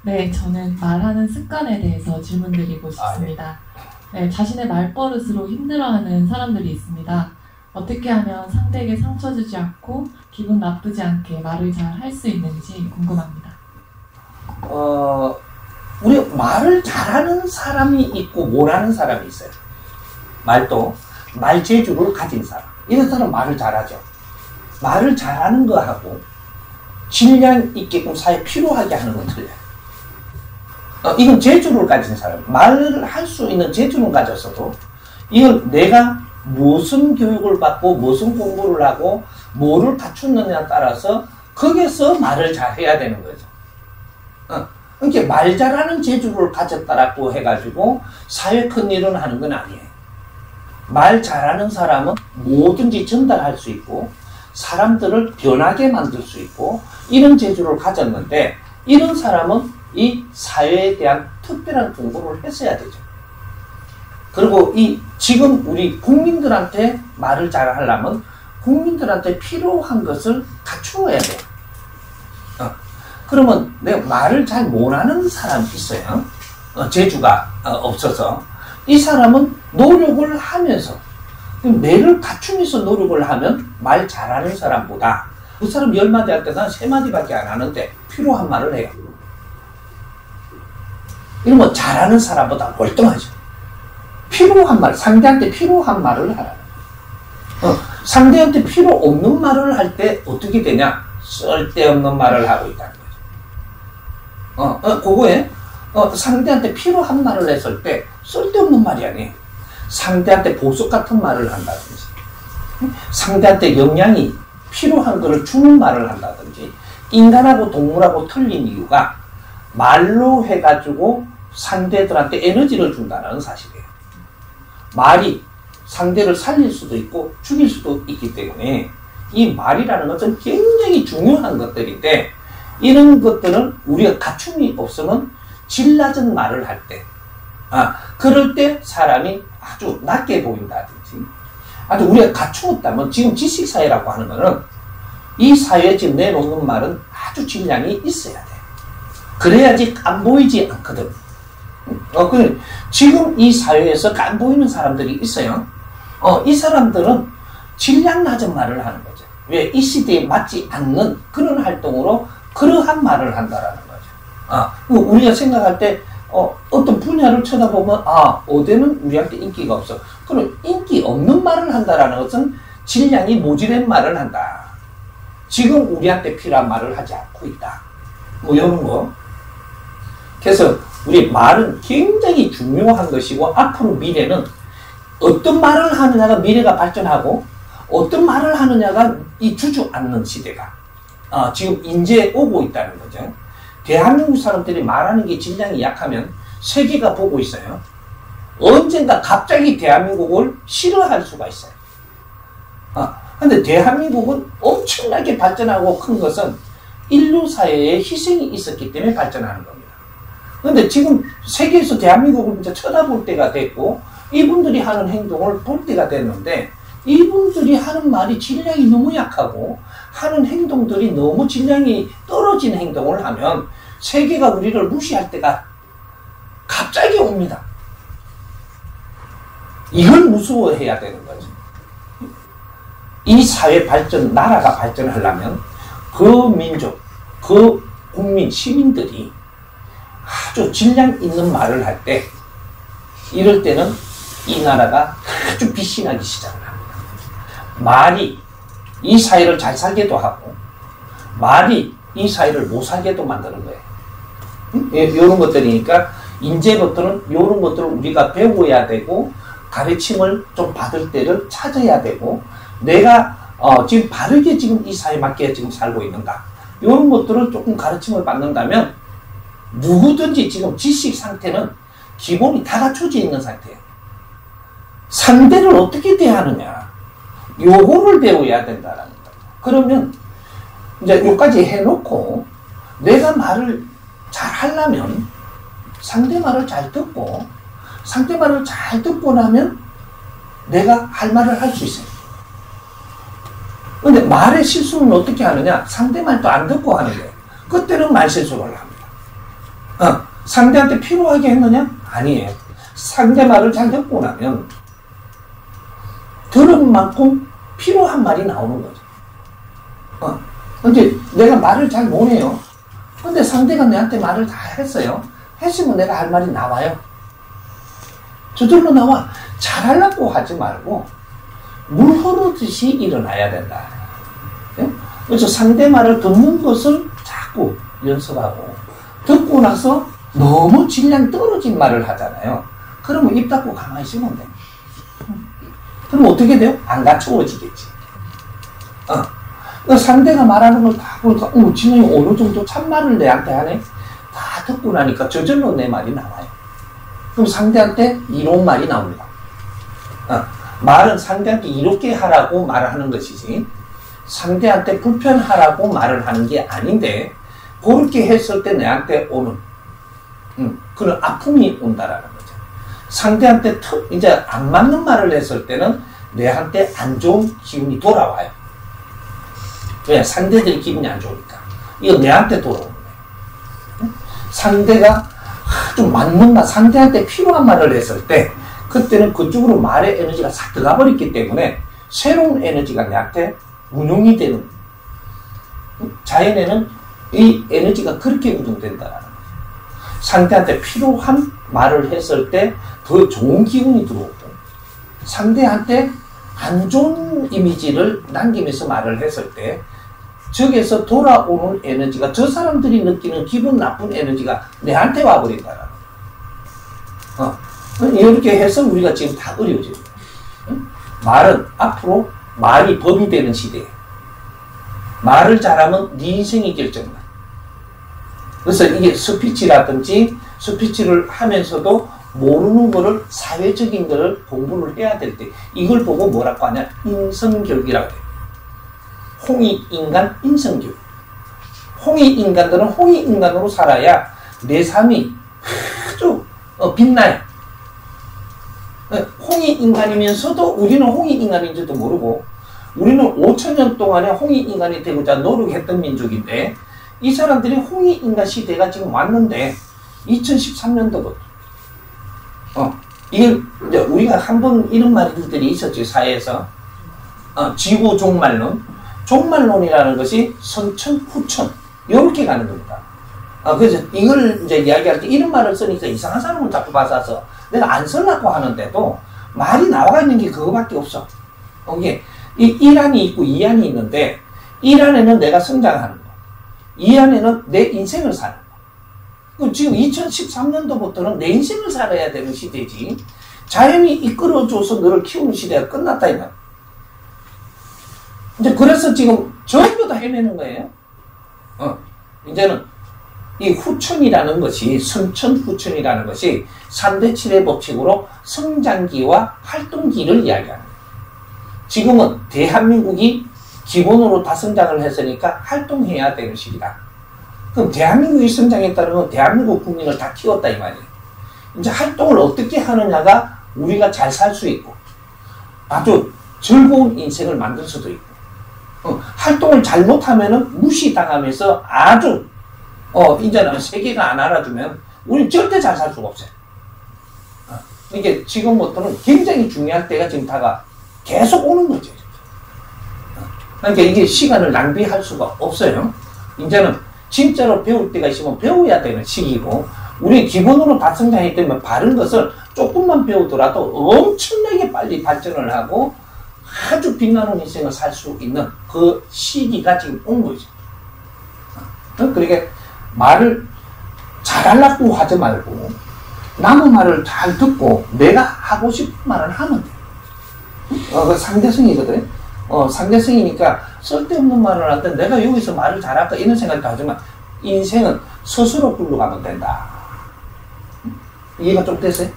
네, 저는 말하는 습관에 대해서 질문드리고 싶습니다. 네, 자신의 말버릇으로 힘들어하는 사람들이 있습니다. 어떻게 하면 상대에게 상처 주지 않고 기분 나쁘지 않게 말을 잘 할 수 있는지 궁금합니다. 우리 말을 잘하는 사람이 있고 못하는 사람이 있어요. 말 재주를 가진 사람. 이런 사람은 말을 잘하죠. 말을 잘하는 거하고 질량 있게끔 사회에 필요하게 하는 건 틀려요. 이건 재주를 가진 사람. 말을 할 수 있는 재주는 가졌어도 이건 내가 무슨 교육을 받고 무슨 공부를 하고 뭐를 갖추느냐에 따라서 거기에서 말을 잘해야 되는 거죠. 그러니까 말 잘하는 재주를 가졌다라고 해가지고 사회 큰 일은 하는 건 아니에요. 말 잘하는 사람은 뭐든지 전달할 수 있고 사람들을 변하게 만들 수 있고 이런 재주를 가졌는데 이런 사람은 이 사회에 대한 특별한 공부를 했어야 되죠. 그리고 지금 우리 국민들한테 말을 잘 하려면 국민들한테 필요한 것을 갖추어야 돼요. 그러면 내가 말을 잘 못하는 사람이 있어요. 재주가 없어서. 이 사람은 노력을 하면서 뇌를 갖추면서 노력을 하면 말 잘하는 사람보다 그 사람 10마디 할 때 난 3마디밖에 안 하는데 필요한 말을 해요. 이러면 잘하는 사람보다 월등하죠. 필요한 말, 상대한테 필요한 말을 하라. 상대한테 필요 없는 말을 할 때 어떻게 되냐? 쓸데없는 말을 하고 있다는 거죠. 그거에 상대한테 필요한 말을 했을 때 쓸데없는 말이 아니에요. 상대한테 보석 같은 말을 한다든지 상대한테 영향이 필요한 것을 주는 말을 한다든지 인간하고 동물하고 틀린 이유가 말로 해가지고 상대들한테 에너지를 준다는 사실이에요. 말이 상대를 살릴 수도 있고 죽일 수도 있기 때문에 이 말이라는 것은 굉장히 중요한 것들인데 이런 것들은 우리가 갖춤이 없으면 질 낮은 말을 할 때 그럴 때 사람이 아주 낮게 보인다든지 아주 우리가 갖추었다면 지금 지식사회라고 하는 것은 이 사회에 지금 내놓는 말은 아주 질량이 있어야 돼. 그래야지 안 보이지 않거든. 지금 이 사회에서 안 보이는 사람들이 있어요. 이 사람들은 질량 낮은 말을 하는 거죠. 왜? 이 시대에 맞지 않는 그런 활동으로 그러한 말을 한다라는 거죠. 우리가 생각할 때 어떤 분야를 쳐다보면 어디는 우리한테 인기가 없어. 그럼 인기 없는 말을 한다라는 것은 질량이 모자란 말을 한다. 지금 우리한테 필요한 말을 하지 않고 있다. 뭐 이런 거. 그래서 우리 말은 굉장히 중요한 것이고 앞으로 미래는 어떤 말을 하느냐가 미래가 발전하고 어떤 말을 하느냐가 이 주저앉는 시대가 지금 이제 오고 있다는 거죠. 대한민국 사람들이 말하는 게 질량이 약하면 세계가 보고 있어요. 언젠가 갑자기 대한민국을 싫어할 수가 있어요. 근데 대한민국은 엄청나게 발전하고 큰 것은 인류 사회에 희생이 있었기 때문에 발전하는 겁니다. 근데 지금 세계에서 대한민국을 이제 쳐다볼 때가 됐고 이분들이 하는 행동을 볼 때가 됐는데 이분들이 하는 말이 질량이 너무 약하고 하는 행동들이 너무 질량이 떨어진 행동을 하면 세계가 우리를 무시할 때가 갑자기 옵니다. 이걸 무서워해야 되는 거죠. 이 사회 발전, 나라가 발전하려면 그 민족, 그 국민, 시민들이 아주 질량 있는 말을 할 때 이럴 때는 이 나라가 아주 빛이 나기 시작을 합니다. 말이 이 사회를 잘 살게도 하고 말이 이 사회를 못 살게도 만드는 거예요. 이런 것들이니까 이제부터는 이런 것들을 우리가 배워야 되고 가르침을 좀 받을 때를 찾아야 되고 내가 지금 바르게 지금 이 사회에 맞게 지금 살고 있는가 이런 것들을 조금 가르침을 받는다면 누구든지 지금 지식 상태는 기본이 다 갖춰져 있는 상태예요. 상대를 어떻게 대하느냐 요거를 배워야 된다는 거예요. 그러면 이제 여기까지 해놓고 내가 말을 잘 하려면 상대 말을 잘 듣고 상대 말을 잘 듣고 나면 내가 할 말을 할 수 있어요. 근데 말의 실수는 어떻게 하느냐 상대 말도 안 듣고 하는 거예요. 그때는 말 실수를 합니다. 상대한테 필요하게 했느냐? 아니에요. 상대 말을 잘 듣고 나면 들은 만큼 필요한 말이 나오는 거죠. 근데 내가 말을 잘 못해요. 근데 상대가 내한테 말을 다 했어요. 했으면 내가 할 말이 나와요. 저절로 나와. 잘하려고 하지 말고 물 흐르듯이 일어나야 된다. 그래서 상대 말을 듣는 것을 자꾸 연습하고, 듣고 나서 너무 질량 떨어진 말을 하잖아요. 그러면 입 닫고 가만히 있으면 돼. 그럼 어떻게 돼요? 안 갖추어지겠지. 상대가 말하는 걸 다 보니까, 진영이 어느 정도 참말을 내한테 하네? 다 듣고 나니까 저절로 내 말이 나와요. 그럼 상대한테 이로운 말이 나옵니다. 말은 상대한테 이롭게 하라고 말을 하는 것이지, 상대한테 불편하라고 말을 하는 게 아닌데, 그렇게 했을 때 내한테 오는, 그런 아픔이 온다라는 거죠. 상대한테 이제 안 맞는 말을 했을 때는 내한테 안 좋은 기운이 돌아와요. 왜? 상대들이 기분이 안 좋으니까. 이거 내한테 돌아오는 거예요. 상대가 좀 맞는 말, 상대한테 필요한 말을 했을 때, 그때는 그쪽으로 말의 에너지가 싹 들어가 버렸기 때문에 새로운 에너지가 내한테 운용이 되는, 자연에는 이 에너지가 그렇게 운동된다는 거예요. 상대한테 필요한 말을 했을 때 더 좋은 기운이 들어오고, 상대한테 안 좋은 이미지를 남기면서 말을 했을 때 저기에서 돌아오는 에너지가, 저 사람들이 느끼는 기분 나쁜 에너지가 내한테 와버린다라는 거예요. 이렇게 해서 우리가 지금 다 어려워지는 거예요. 말은 앞으로 말이 법이 되는 시대에, 말을 잘하면 네 인생이 결정나. 그래서 이게 스피치라든지, 스피치를 하면서도 모르는 거를, 사회적인 거를 공부를 해야 될 때 이걸 보고 뭐라고 하냐? 인성교육이라고 해요. 홍익인간 인성교육. 홍익인간들은 홍익인간으로 살아야 내 삶이 아주 빛나요. 홍익인간이면서도 우리는 홍익인간인지도 모르고, 우리는 5천년 동안에 홍익인간이 되고자 노력했던 민족인데, 이 사람들이 홍익인간 시대가 지금 왔는데 2013년도부터 이게 우리가 한번 이런 말들이 있었죠, 사회에서. 지구 종말론. 종말론이라는 것이 선천 후천 이렇게 가는 겁니다. 그래서 이걸 이제 이야기할 때 이런 말을 쓰니까 이상한 사람을 자꾸 받아서 내가 안 쓰려고 하는데도 말이 나와 있는 게 그거밖에 없어. 이게 이 1안이 있고 2안이 있는데, 1안에는 내가 성장하는 거, 2안에는 내 인생을 사는 거. 지금 2013년도부터는 내 인생을 살아야 되는 시대지, 자연이 이끌어줘서 너를 키우는 시대가 끝났다 이 말. 이제 그래서 지금 전부 다 헤매는 거예요. 이제는 이 후천이라는 것이, 선천 후천이라는 것이 3대 7의 법칙으로 성장기와 활동기를 이야기하는 거예요. 지금은 대한민국이 기본으로 다 성장을 했으니까 활동해야 되는 시기다. 그럼 대한민국이 성장했다는 건 대한민국 국민을 다 키웠다 이 말이에요. 이제 활동을 어떻게 하느냐가 우리가 잘 살 수 있고 아주 즐거운 인생을 만들 수도 있고, 활동을 잘못하면은 무시당하면서 아주 이제는 세계가 안 알아주면 우리 절대 잘 살 수가 없어요. 이게 지금부터는 굉장히 중요한 때가 지금 계속 오는 거죠. 그러니까 이게 시간을 낭비할 수가 없어요. 이제는 진짜로 배울 때가 있으면 배워야 되는 시기고, 우리 기본으로 다 성장했기 때문에 바른 것을 조금만 배우더라도 엄청나게 빨리 발전을 하고 아주 빛나는 인생을 살 수 있는 그 시기가 지금 온 거죠. 그러니까 말을 잘하려고 하지 말고 남의 말을 잘 듣고 내가 하고 싶은 말을 하면 돼. 그 상대성이거든. 상대성이니까 쓸데없는 말을 할 때 내가 여기서 말을 잘할까 이런 생각도 하지만 인생은 스스로 굴러가면 된다. 이해가 좀 됐어요?